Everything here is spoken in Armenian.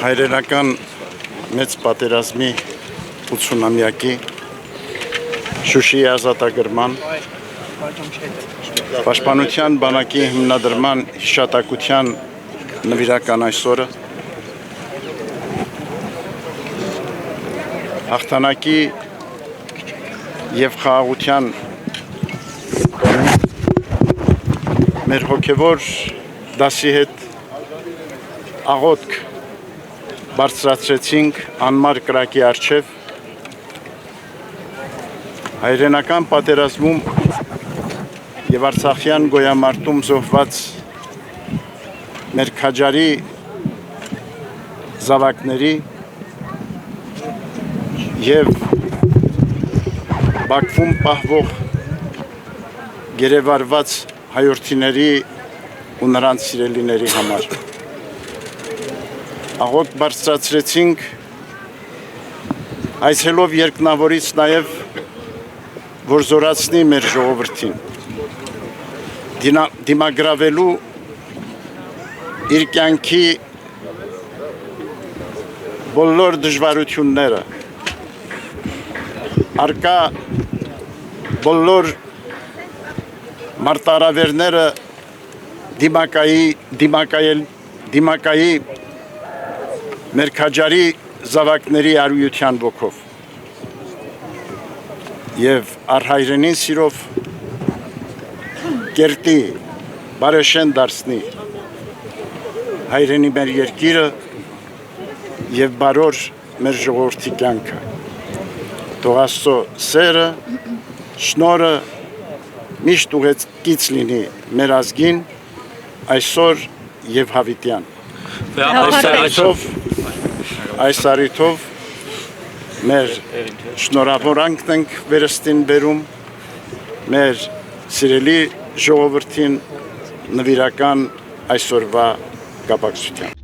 Հայրենական մեծ պատերազմի 80-ամյակի Շուշիի ազատագրման Պաշտպանության բանակի հիմնադրման հիշատակության նվիրական այսօրը հաղթանակի և խաղաղության մեր հոգևոր դասի հետ աղոթք բարձրացրեցինք անմար կրակի առջև հայրենական պատերազմում և արցախյան գոյամարտում զոհված մեր քաջարի զավակների և Բաքվում պահվող գերեվարված հայրենիների ու նրանց սիրելիների համար աղոթք բարձրացրեցինք այցելով երկնավորից նաև որ զորացնի մեր ժողովրդին դիմագրավելու իր կյանքի բոլոր դժվարությունները արկա բոլոր մարտահրավերները դիմակայի մեր քաջարի զավակների արույության ոգով և առհայրենին սիրով կերտի բարեշեն դարձնի հայրենի մեր երկիրը և բարոր մեր ժողովրդի կյանքը թող Աստծո սերը շնորհը միշտ ուղեկից լինի մեր ազգին այսօր և հավիտյան Այս առիթով մեր շնորհավորանքն ենք վերստին բերում մեր սիրելի ժողովրդին նվիրական այսօրվա կապակցությամբ